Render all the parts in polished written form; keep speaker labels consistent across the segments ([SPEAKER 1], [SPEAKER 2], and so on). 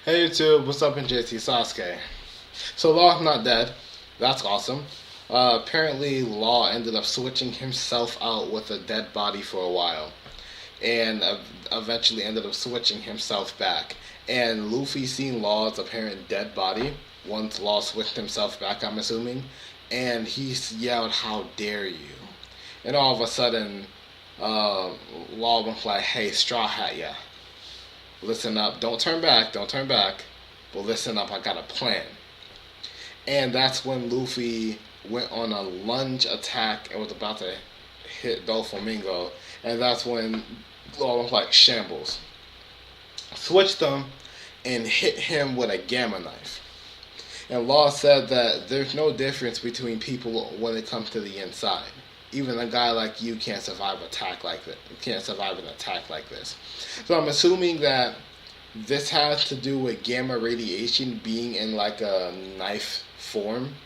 [SPEAKER 1] Hey YouTube, what's up in JT Sasuke? So Law's not dead. That's awesome. Apparently Law ended up switching himself out with a dead body for a while. And eventually ended up switching himself back. And Luffy seen Law's apparent dead body once Law switched himself back, I'm assuming. And he yelled, "How dare you!" And all of a sudden, uh, Law was like, "Hey, Straw Hat, yeah. Listen up. Don't turn back. Don't turn back. But listen up. I got a plan." And that's when Luffy went on a lunge attack and was about to hit Doflamingo. And that's when Law was like, "Shambles." Switched them and hit him with a gamma knife. And Law said that there's no difference between people when it comes to the inside. Even a guy like you can't survive attack like that. Can't survive an attack like this. So I'm assuming that this has to do with gamma radiation being in like a knife form,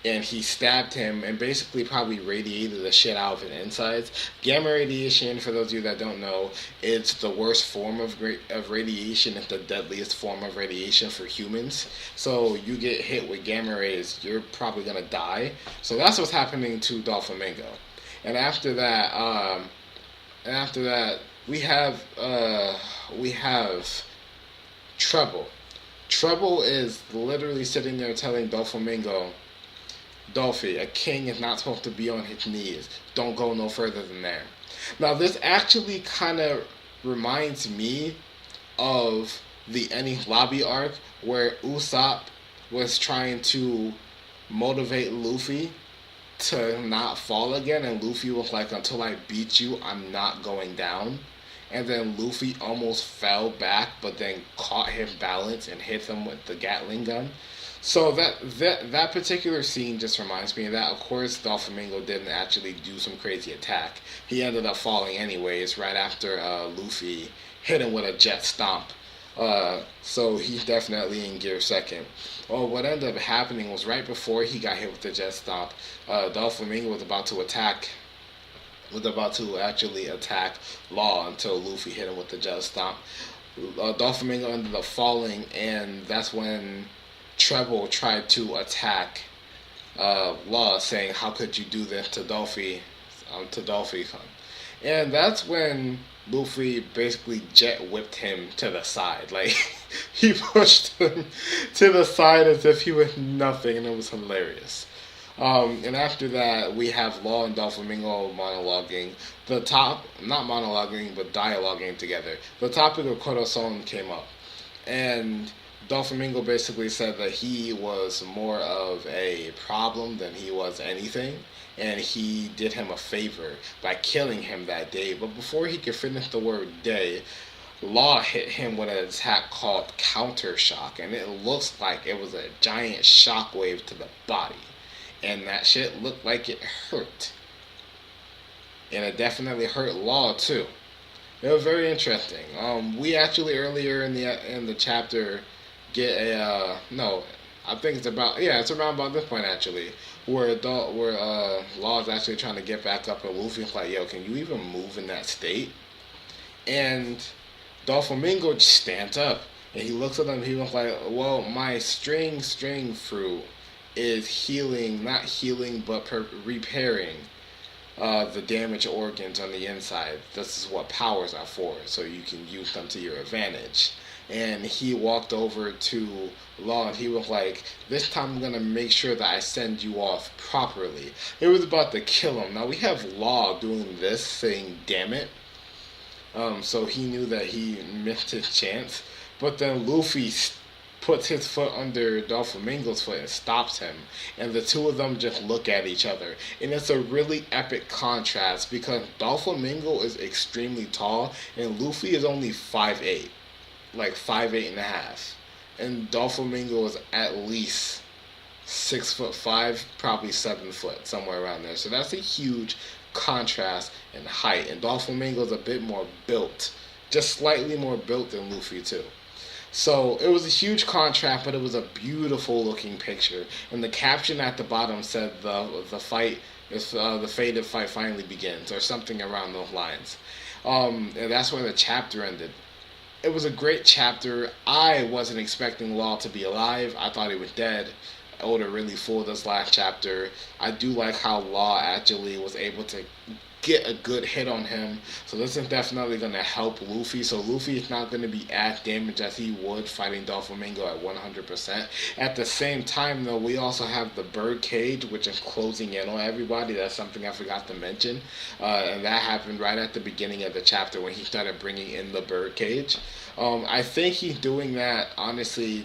[SPEAKER 1] and he stabbed him and basically probably radiated the shit out of his insides. Gamma radiation, for those of you that don't know, it's the worst form of radiation. It's the deadliest form of radiation for humans. So you get hit with gamma rays, you're probably gonna die. So that's what's happening to Doflamingo. And after that, we have Treble. Treble is literally sitting there telling Doflamingo, "Dolphy, a king is not supposed to be on his knees. Don't go no further than there." Now, this actually kind of reminds me of the Enies Lobby arc where Usopp was trying to motivate Luffy to not fall again, and Luffy was like, "Until I beat you, I'm not going down." And then Luffy almost fell back, but then caught his balance and hit him with the Gatling gun. So that particular scene just reminds me of that. Of course, Doflamingo didn't actually do some crazy attack. He ended up falling anyways right after Luffy hit him with a jet stomp. So he's definitely in gear second. Well, what ended up happening was right before he got hit with the jet stomp, Doflamingo was about to actually attack Law until Luffy hit him with the jet stomp. Doflamingo ended up falling, and that's when Treble tried to attack Law, saying, "How could you do this to Dolphy, And that's when Luffy basically jet whipped him to the side. Like, he pushed him to the side as if he was nothing, and it was hilarious. And after that, we have Law and Doflamingo monologuing. Not monologuing, but dialoguing together. The topic of Corazon came up. And Doflamingo basically said that he was more of a problem than he was anything. And he did him a favor by killing him that day. But before he could finish the word day, Law hit him with an attack called Counter Shock. And it looks like it was a giant shockwave to the body. And that shit looked like it hurt. And it definitely hurt Law too. It was very interesting. We actually earlier in the chapter get a no, I think it's around about this point actually, where Law is actually trying to get back up, and Luffy's like, "Yo, can you even move in that state?" And Doflamingo just stands up and he looks at him. He was like, "Well, my string fruit is healing, not healing, but repairing the damaged organs on the inside. This is what powers are for, so you can use them to your advantage." And he walked over to Law and he was like, "This time I'm gonna make sure that I send you off properly." It was about to kill him. Now we have Law doing this, saying "damn it." So he knew that he missed his chance. But then Luffy puts his foot under Doflamingo's foot and stops him. And the two of them just look at each other. And it's a really epic contrast because Doflamingo is extremely tall and Luffy is only 5'8", like 5'8" and a half. And Doflamingo is at least 6'5", probably 7 foot, somewhere around there. So that's a huge contrast in height. And Doflamingo is a bit more built, just slightly more built than Luffy too. So it was a huge contrast, but it was a beautiful looking picture. And the caption at the bottom said the fight is the fated fight finally begins, or something around those lines. And that's where the chapter ended. it was a great chapter. I wasn't expecting Law to be alive. I thought he was dead. Oda really fooled us last chapter. I do like how Law actually was able to get a good hit on him. So this is definitely going to help Luffy. So Luffy is not going to be as damaged as he would fighting Doflamingo at 100%. At the same time, though, we also have the bird cage, which is closing in on everybody. That's something I forgot to mention. And that happened right at the beginning of the chapter when he started bringing in the bird cage. I think he's doing that, honestly,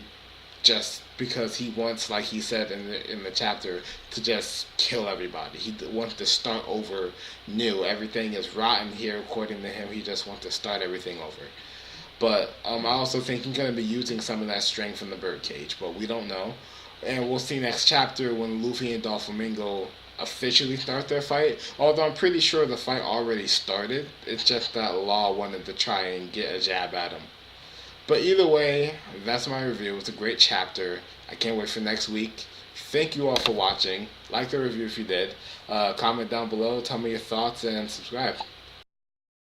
[SPEAKER 1] just because he wants, like he said in the chapter, to just kill everybody. He wants to start over new. Everything is rotten here, according to him. He just wants to start everything over. But I also think he's going to be using some of that strength from the birdcage, but we don't know. And we'll see next chapter when Luffy and Doflamingo officially start their fight. Although I'm pretty sure the fight already started. It's just that Law wanted to try and get a jab at him. But either way, that's my review. It's a great chapter. I can't wait for next week. Thank you all for watching. Like the review if you did. Comment down below. Tell me your thoughts and subscribe.